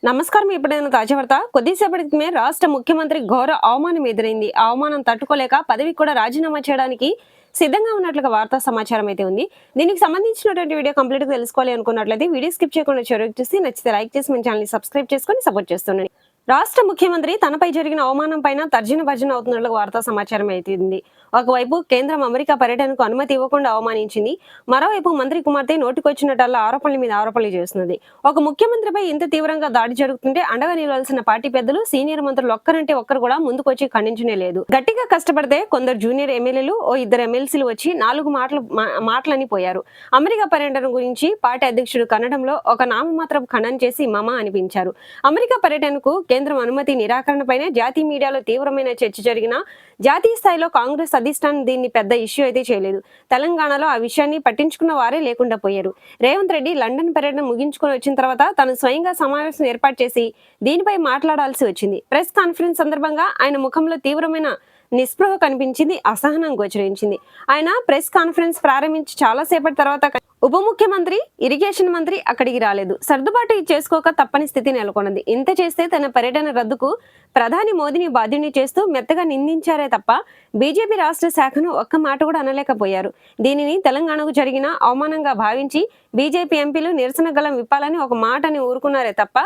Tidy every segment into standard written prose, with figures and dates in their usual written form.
నమస్కారం. ఎప్పుడైనా తాజా వార్త. కొద్దిసేపటి క్రితమే రాష్ట్ర ముఖ్యమంత్రి ఘోర అవమానం ఎదురైంది. ఆ అవమానం తట్టుకోలేక పదవికి కూడా రాజీనామా చేయడానికి సిద్ధంగా ఉన్నట్లుగా వార్తా సమాచారం అయితే ఉంది. దీనికి సంబంధించినటువంటి వీడియో కంప్లీట్ గా తెలుసుకోవాలి అనుకున్నట్లయితే వీడియో స్కిప్ చేయకుండా చివరికి చూసి నచ్చితే లైక్ చేసి మన ఛానల్ సబ్స్క్రైబ్ చేసుకొని సపోర్ట్ చేస్తుండండి. రాష్ట్ర ముఖ్యమంత్రి తనపై జరిగిన అవమానం పైన తర్జన భర్జన అవుతున్నట్లుగా వార్తా సమాచారం అయితే ఉంది. ఒకవైపు కేంద్రం అమెరికా పర్యటనకు అనుమతి ఇవ్వకుండా అవమానించింది. మరోవైపు మంత్రి కుమార్తె నోటికొచ్చినట్టల్లా ఆరోపణల మీద ఆరోపణలు చేస్తున్నది. ఒక ముఖ్యమంత్రిపై ఇంత తీవ్రంగా దాడి జరుగుతుంటే అండగా నిలవాల్సిన పార్టీ పెద్దలు, సీనియర్ మంత్రులు ఒక్కరంటే ఒక్కరు కూడా ముందుకొచ్చి ఖండించనే లేదు. గట్టిగా కష్టపడితే కొందరు జూనియర్ ఎమ్మెల్యేలు, ఓ ఇద్దరు ఎమ్మెల్సీలు వచ్చి నాలుగు మాటలని పోయారు. అమెరికా పర్యటన గురించి పార్టీ అధ్యక్షుడు కన్నడంలో ఒక నామమాత్రం ఖండన చేసి మమ అనిపించారు. అమెరికా పర్యటనకు కేంద్రం అనుమతి నిరాకరణపైనే జాతీయ మీడియాలో తీవ్రమైన చర్చ జరిగిన జాతీయ స్థాయిలో కాంగ్రెస్ అధిష్టానం దీన్ని పెద్ద ఇష్యూ అయితే చేయలేదు. తెలంగాణలో ఆ విషయాన్ని పట్టించుకున్న వారే లేకుండా పోయారు. రేవంత్ రెడ్డి లండన్ పర్యటన ముగించుకొని వచ్చిన తర్వాత తను స్వయంగా సమావేశం ఏర్పాటు చేసి దీనిపై మాట్లాడాల్సి వచ్చింది. ప్రెస్ కాన్ఫరెన్స్ సందర్భంగా ఆయన ముఖంలో తీవ్రమైన నిస్పృహ కనిపించింది, అసహనం గోచరించింది. ఆయన ప్రెస్ కాన్ఫరెన్స్ ప్రారంభించి చాలాసేపటి తర్వాత ఉప ముఖ్యమంత్రి, ఇరిగేషన్ మంత్రి అక్కడికి రాలేదు. సర్దుబాటు చేసుకోక తప్పని స్థితి నెలకొన్నది. ఇంత చేస్తే తన పర్యటన రద్దుకు ప్రధాని మోదీని బాధ్యుని చేస్తూ మెత్తగా నిందించారే తప్ప బీజేపీ రాష్ట్ర శాఖను ఒక్క మాట కూడా అనలేకపోయారు. దీనిని తెలంగాణకు జరిగిన అవమానంగా భావించి బీజేపీ ఎంపీలు నిరసన గలం విప్పాలని ఒక మాటని ఊరుకున్నారే తప్ప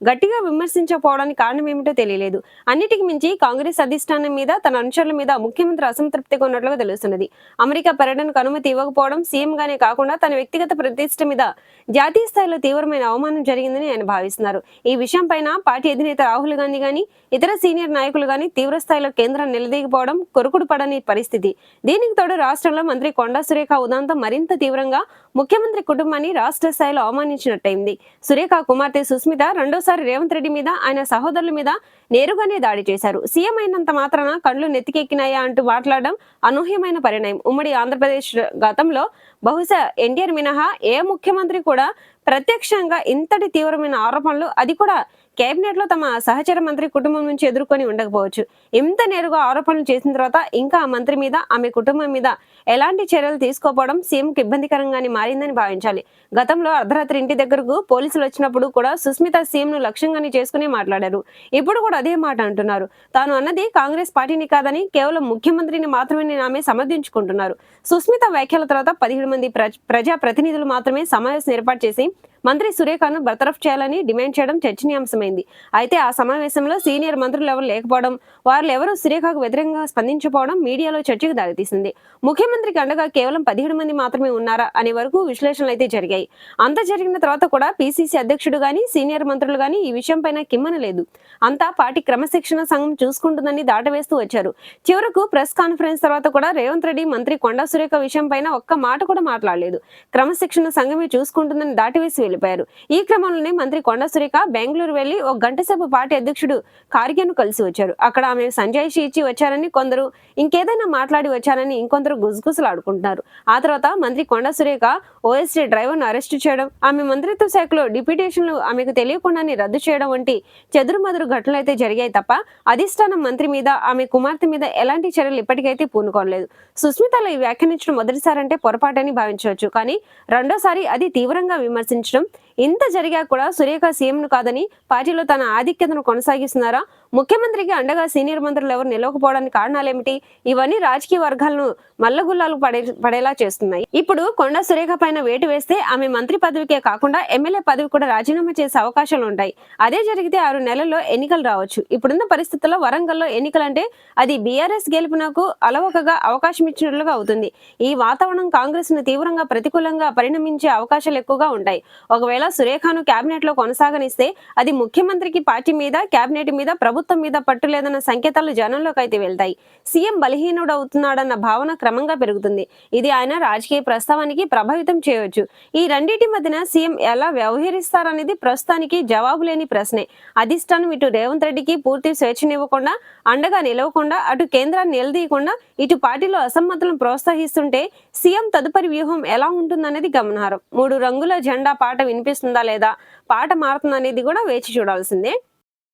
గట్టిగా విమర్శించకపోవడానికి కారణం ఏమిటో తెలియలేదు. అన్నిటికి మించి కాంగ్రెస్ అధిష్టానం మీద, తన అనుచరుల మీద ముఖ్యమంత్రి అసంతృప్తిగా ఉన్నట్లుగా తెలుస్తున్నది. అమెరికా పర్యటనకు అనుమతి ఇవ్వకపోవడం సీఎం గానే కాకుండా తన వ్యక్తిగత ప్రతిష్ట మీద జాతీయ స్థాయిలో తీవ్రమైన అవమానం జరిగిందని ఆయన భావిస్తున్నారు. ఈ విషయం పైన పార్టీ అధినేత రాహుల్ గాంధీ గాని, ఇతర సీనియర్ నాయకులు గాని తీవ్ర స్థాయిలో కేంద్రాన్ని నిలదీయకపోవడం కొరుకుడు పడని పరిస్థితి. దీనికి తోడు రాష్ట్రంలో మంత్రి కొండా సురేఖ ఉదంతం మరింత తీవ్రంగా ముఖ్యమంత్రి కుటుంబాన్ని రాష్ట్ర స్థాయిలో అవమానించినట్టయింది. సురేఖ కుమార్తె సుస్మిత రెండోసారి రేవంత్ రెడ్డి మీద, ఆయన సహోదరుల మీద నేరుగానే దాడి చేశారు. సీఎం అయినంత మాత్రాన కళ్ళు నెత్తికెక్కినాయా అంటూ మాట్లాడడం అనూహ్యమైన పరిణామం. ఉమ్మడి ఆంధ్రప్రదేశ్ గతంలో బహుశా ఎన్టీఆర్ మినహా ఏ ముఖ్యమంత్రి కూడా ప్రత్యక్షంగా ఇంతటి తీవ్రమైన ఆరోపణలు, అది కూడా కేబినెట్ లో తమ సహచర మంత్రి కుటుంబం నుంచి ఎదుర్కొని ఉండకపోవచ్చు. ఇంత నేరుగా ఆరోపణలు చేసిన తర్వాత ఇంకా ఆ మంత్రి మీద, ఆమె కుటుంబం మీద ఎలాంటి చర్యలు తీసుకోకపోవడం సీఎంకు ఇబ్బందికరంగానే మారిందని భావించాలి. గతంలో అర్ధరాత్రి ఇంటి దగ్గరకు పోలీసులు వచ్చినప్పుడు కూడా సుస్మిత సీఎంను లక్ష్యంగానే చేసుకుని మాట్లాడారు. ఇప్పుడు కూడా అదే మాట అంటున్నారు. తాను అన్నది కాంగ్రెస్ పార్టీని కాదని, కేవలం ముఖ్యమంత్రిని మాత్రమే ఆమె సమర్థించుకుంటున్నారు. సుస్మిత వ్యాఖ్యల తర్వాత 17 మంది ప్రజా ప్రతినిధులు మాత్రమే సమావేశం ఏర్పాటు చేసి మంత్రి సురేఖను బర్తరఫ్ చేయాలని డిమాండ్ చేయడం చర్చనీయాంశమైంది. అయితే ఆ సమావేశంలో సీనియర్ మంత్రులు ఎవరు లేకపోవడం, వారు ఎవరూ సురేఖకు వ్యతిరేకంగా స్పందించకపోవడం మీడియాలో చర్చకు దారితీసింది. ముఖ్యమంత్రికి అండగా కేవలం 17 మంది మాత్రమే ఉన్నారా అనే వరకు విశ్లేషణలు అయితే జరిగాయి. అంత జరిగిన తర్వాత కూడా పీసీసీ అధ్యక్షుడు గాని, సీనియర్ మంత్రులు గాని ఈ విషయం పైన కిమ్మనలేదు. అంతా పార్టీ క్రమశిక్షణ సంఘం చూసుకుంటుందని దాటవేస్తూ వచ్చారు. చివరకు ప్రెస్ కాన్ఫరెన్స్ తర్వాత కూడా రేవంత్ రెడ్డి మంత్రి కొండా సురేఖ విషయం పైన ఒక్క మాట కూడా మాట్లాడలేదు. క్రమశిక్షణ సంఘమే చూసుకుంటుందని దాటివేసి వెళ్ళిపోయారు. ఈ క్రమంలోనే మంత్రి కొండా సురేఖ బెంగళూరు వెళ్లి ఒక గంట సేపు పార్టీ అధ్యక్షుడు ఖార్గేను కలిసి వచ్చారు. అక్కడ ఆమె సంజాయిషి ఇచ్చి వచ్చారని కొందరు, ఇంకేదైనా మాట్లాడి వచ్చారని ఇంకొందరు గుసగుసలాడుకుంటున్నారు. ఆ తర్వాత మంత్రి కొండా సురేఖ ఓఎస్డీ డ్రైవర్ను అరెస్టు చేయడం, ఆమె మంత్రిత్వ శాఖలో డిప్యూటేషన్లు ఆమెకు తెలియకుండానే రద్దు చేయడం వంటి చెదురుమదురు ఘటనలు అయితే జరిగాయి తప్ప అధిష్టానం మంత్రి మీద, ఆమె కుమార్తె మీద ఎలాంటి చర్యలు ఇప్పటికైతే పూనుకోలేదు. సుస్మితలో ఈ వ్యాఖ్యానించడం మొదటిసారంటే పొరపాటని భావించవచ్చు. కానీ రెండోసారి అది తీవ్రంగా విమర్శించడం. ఇంత జరిగా కూడా సురేఖ సీఎంను కాదని పార్టీలో తన ఆధిక్యతను కొనసాగిస్తున్నారా? ముఖ్యమంత్రికి అండగా సీనియర్ మంత్రులు ఎవరు నిలవకపోవడానికి కారణాలేమిటి? ఇవన్నీ రాజకీయ వర్గాలను మల్లగుల్లాలు పడేలా చేస్తున్నాయి. ఇప్పుడు కొండా సురేఖ పైన వేటు వేస్తే ఆమె మంత్రి పదవికే కాకుండా ఎమ్మెల్యే పదవి కూడా రాజీనామా చేసే అవకాశాలు ఉంటాయి. అదే జరిగితే 6 నెలల్లో ఎన్నికలు రావచ్చు. ఇప్పుడున్న పరిస్థితుల్లో వరంగల్లో ఎన్నికలంటే అది బీఆర్ఎస్ గెలుపునకు అలవకగా అవకాశం ఇచ్చినట్లుగా అవుతుంది. ఈ వాతావరణం కాంగ్రెస్ ను తీవ్రంగా ప్రతికూలంగా పరిణమించే అవకాశాలు ఎక్కువగా ఉంటాయి. ఒకవేళ సురేఖను కేబినెట్ లో కొనసాగనిస్తే అది ముఖ్యమంత్రికి, పార్టీ మీద, కేబినెట్ మీద, ప్రభుత్వం మీద పట్టు లేదన్న సంకేతాలు జనంలోకి అయితే వెళ్తాయి. సీఎం బలహీనుడవుతున్నాడన్న భావన క్రమంగా పెరుగుతుంది. ఇది ఆయన రాజకీయ ప్రస్తావానికి ప్రభావితం చేయవచ్చు. ఈ రెండింటి మధ్యన సీఎం ఎలా వ్యవహరిస్తారనేది ప్రస్తుతానికి జవాబు లేని ప్రశ్నే. అధిష్టానం ఇటు రేవంత్ రెడ్డికి పూర్తి స్వేచ్ఛనివ్వకుండా, అండగా నిలవకుండా, అటు కేంద్రాన్ని నిలదీయకుండా, ఇటు పార్టీలో అసమ్మతులను ప్రోత్సహిస్తుంటే సీఎం తదుపరి వ్యూహం ఎలా ఉంటుందనేది గమనార్హం. 3 రంగుల జెండా పాట వినిపిస్తుందా లేదా, పాట మారుతుందనేది కూడా వేచి చూడాల్సిందే.